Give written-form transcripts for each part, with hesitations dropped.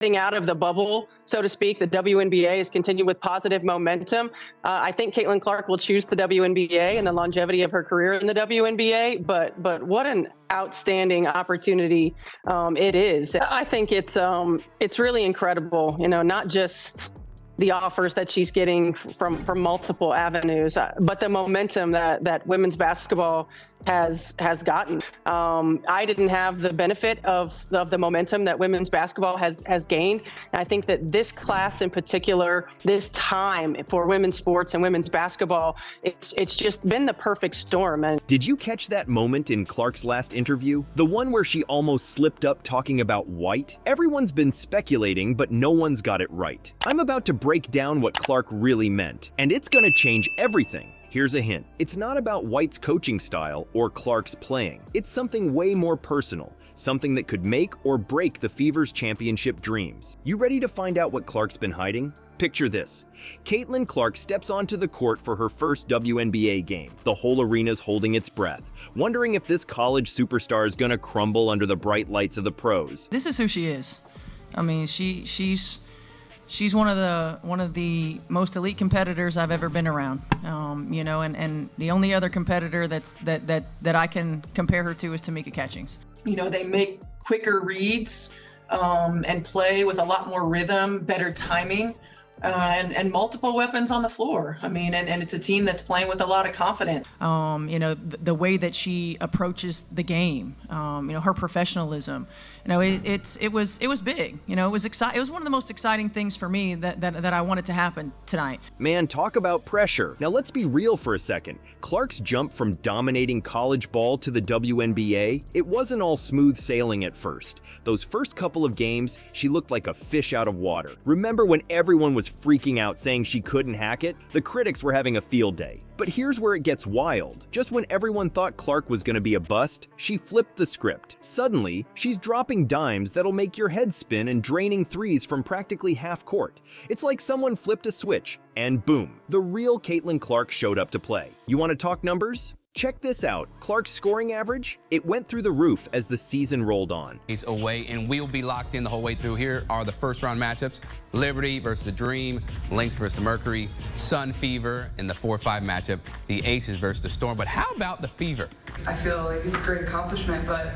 getting out of the bubble, so to speak. The WNBA has continued with positive momentum. I think Caitlin Clark will choose the WNBA and the longevity of her career in the WNBA, but what an outstanding opportunity it is. I think it's really incredible, not just the offers that she's getting from multiple avenues, but the momentum that women's basketball has gotten. I didn't have the benefit of the momentum that women's basketball has gained. And I think that this class in particular, this time for women's sports and women's basketball, it's just been the perfect storm. And did you catch that moment in Clark's last interview? The one where she almost slipped up talking about white? Everyone's been speculating, but no one's got it right. I'm about to break down what Clark really meant, and it's gonna change everything. Here's a hint. It's not about White's coaching style or Clark's playing. It's something way more personal, something that could make or break the Fever's championship dreams. You ready to find out what Clark's been hiding? Picture this. Caitlin Clark steps onto the court for her first WNBA game. The whole arena's holding its breath, wondering if this college superstar is gonna crumble under the bright lights of the pros. This is who she is. I mean, she's one of the most elite competitors I've ever been around, and the only other competitor that I can compare her to is Tamika Catchings. They make quicker reads and play with a lot more rhythm, better timing, and multiple weapons on the floor. I mean, and it's a team that's playing with a lot of confidence. The way that she approaches the game, her professionalism. It was big. It was exciting. It was one of the most exciting things for me that I wanted to happen tonight. Man, talk about pressure. Now let's be real for a second. Clark's jump from dominating college ball to the WNBA, it wasn't all smooth sailing at first. Those first couple of games, she looked like a fish out of water. Remember when everyone was freaking out saying she couldn't hack it? The critics were having a field day. But here's where it gets wild. Just when everyone thought Clark was gonna be a bust, she flipped the script. Suddenly, she's dropping dimes that'll make your head spin and draining threes from practically half court. It's like someone flipped a switch, and boom, the real Caitlin Clark showed up to play. You wanna talk numbers? Check this out. Clark's scoring average, it went through the roof as the season rolled on. He's away, and we'll be locked in the whole way through. Here are the first round matchups. Liberty versus the Dream, Lynx versus the Mercury, Sun Fever in the 4-5 matchup, the Aces versus the Storm. But how about the Fever? I feel like it's a great accomplishment, but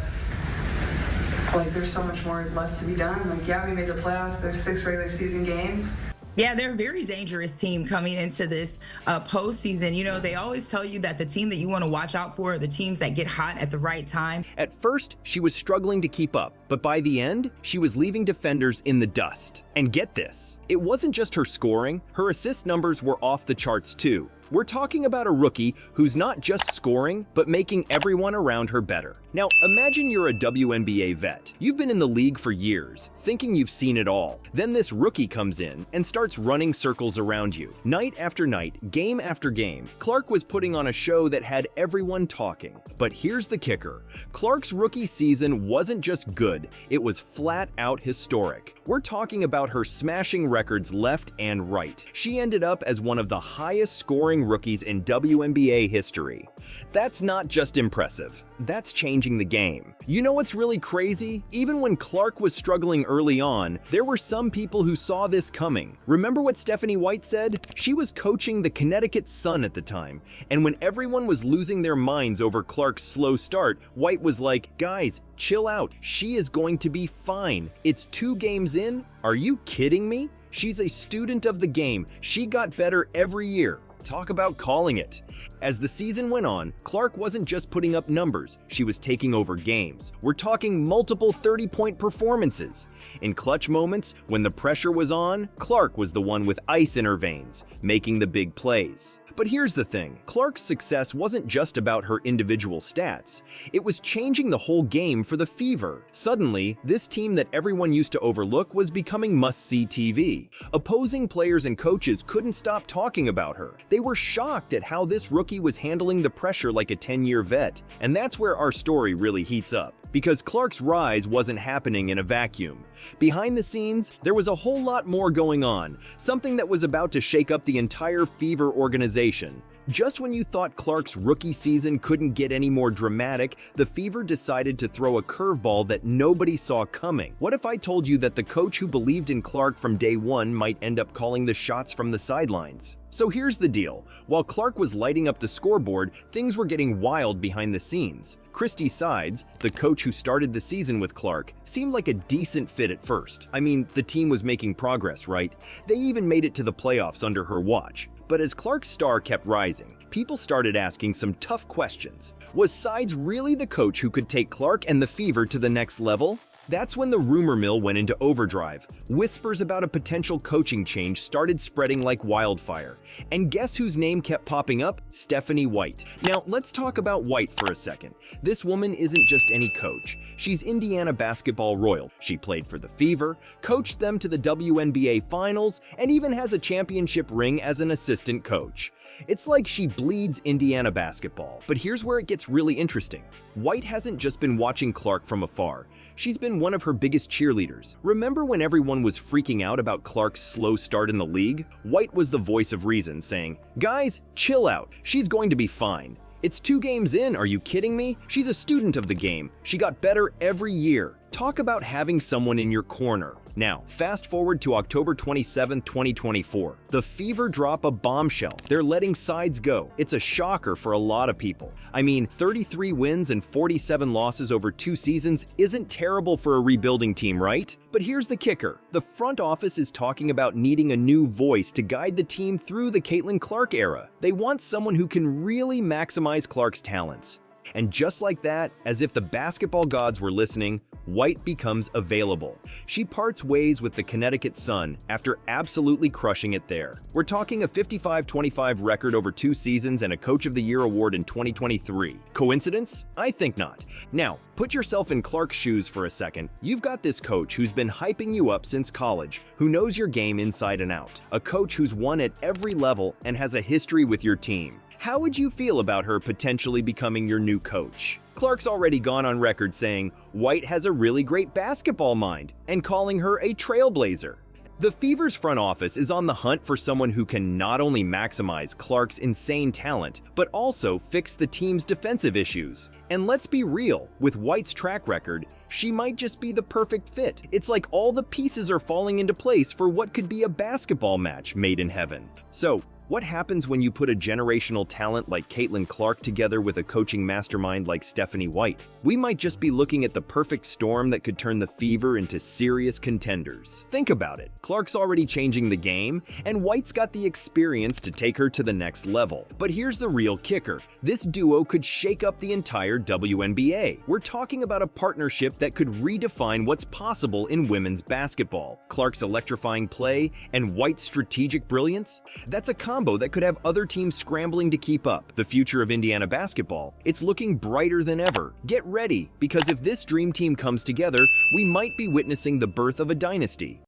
there's so much more left to be done. Yeah, we made the playoffs. There's 6 regular season games. Yeah, they're a very dangerous team coming into this postseason. They always tell you that the team that you want to watch out for are the teams that get hot at the right time. At first, she was struggling to keep up, but by the end, she was leaving defenders in the dust. And get this, it wasn't just her scoring, her assist numbers were off the charts too. We're talking about a rookie who's not just scoring, but making everyone around her better. Now, imagine you're a WNBA vet. You've been in the league for years, thinking you've seen it all. Then this rookie comes in and starts running circles around you. Night after night, game after game, Clark was putting on a show that had everyone talking. But here's the kicker. Clark's rookie season wasn't just good, it was flat out historic. We're talking about her smashing records left and right. She ended up as one of the highest scoring rookies in WNBA history. That's not just impressive, that's changing the game. You know what's really crazy? Even when Clark was struggling early on, there were some people who saw this coming. Remember what Stephanie White said? She was coaching the Connecticut Sun at the time, and when everyone was losing their minds over Clark's slow start, White was like, guys, chill out, she is going to be fine. It's 2 games in? Are you kidding me? She's a student of the game. She got better every year. Talk about calling it. As the season went on, Clark wasn't just putting up numbers, she was taking over games. We're talking multiple 30-point performances. In clutch moments, when the pressure was on, Clark was the one with ice in her veins, making the big plays. But here's the thing, Clark's success wasn't just about her individual stats. It was changing the whole game for the Fever. Suddenly, this team that everyone used to overlook was becoming must-see TV. Opposing players and coaches couldn't stop talking about her. They were shocked at how this rookie was handling the pressure like a 10-year vet. And that's where our story really heats up. Because Clark's rise wasn't happening in a vacuum. Behind the scenes, there was a whole lot more going on, something that was about to shake up the entire Fever organization. Just when you thought Clark's rookie season couldn't get any more dramatic, the Fever decided to throw a curveball that nobody saw coming. What if I told you that the coach who believed in Clark from day one might end up calling the shots from the sidelines? So here's the deal. While Clark was lighting up the scoreboard, things were getting wild behind the scenes. Christy Sides, the coach who started the season with Clark, seemed like a decent fit at first. I mean, the team was making progress, right? They even made it to the playoffs under her watch. But as Clark's star kept rising, people started asking some tough questions. Was Sides really the coach who could take Clark and the Fever to the next level? That's when the rumor mill went into overdrive. Whispers about a potential coaching change started spreading like wildfire. And guess whose name kept popping up? Stephanie White. Now, let's talk about White for a second. This woman isn't just any coach. She's Indiana basketball royal. She played for the Fever, coached them to the WNBA finals, and even has a championship ring as an assistant coach. It's like she bleeds Indiana basketball. But here's where it gets really interesting. White hasn't just been watching Clark from afar. She's been one of her biggest cheerleaders. Remember when everyone was freaking out about Clark's slow start in the league? White was the voice of reason, saying, "Guys, chill out. She's going to be fine. It's 2 games in, are you kidding me? She's a student of the game. She got better every year." Talk about having someone in your corner. Now, fast forward to October 27, 2024. The Fever drop a bombshell. They're letting Sides go. It's a shocker for a lot of people. I mean, 33 wins and 47 losses over 2 seasons isn't terrible for a rebuilding team, right? But here's the kicker. The front office is talking about needing a new voice to guide the team through the Caitlin Clark era. They want someone who can really maximize Clark's talents. And just like that, as if the basketball gods were listening, White becomes available. She parts ways with the Connecticut Sun after absolutely crushing it there. We're talking a 55-25 record over 2 seasons and a Coach of the Year award in 2023. Coincidence? I think not. Now, put yourself in Clark's shoes for a second. You've got this coach who's been hyping you up since college, who knows your game inside and out. A coach who's won at every level and has a history with your team. How would you feel about her potentially becoming your new coach? Clark's already gone on record saying White has a really great basketball mind and calling her a trailblazer. The Fever's front office is on the hunt for someone who can not only maximize Clark's insane talent, but also fix the team's defensive issues. And let's be real, with White's track record, she might just be the perfect fit. It's like all the pieces are falling into place for what could be a basketball match made in heaven. So, what happens when you put a generational talent like Caitlin Clark together with a coaching mastermind like Stephanie White? We might just be looking at the perfect storm that could turn the Fever into serious contenders. Think about it. Clark's already changing the game, and White's got the experience to take her to the next level. But here's the real kicker. This duo could shake up the entire WNBA. We're talking about a partnership that could redefine what's possible in women's basketball. Clark's electrifying play and White's strategic brilliance? That's a combo that could have other teams scrambling to keep up. The future of Indiana basketball, it's looking brighter than ever. Get ready, because if this dream team comes together, we might be witnessing the birth of a dynasty.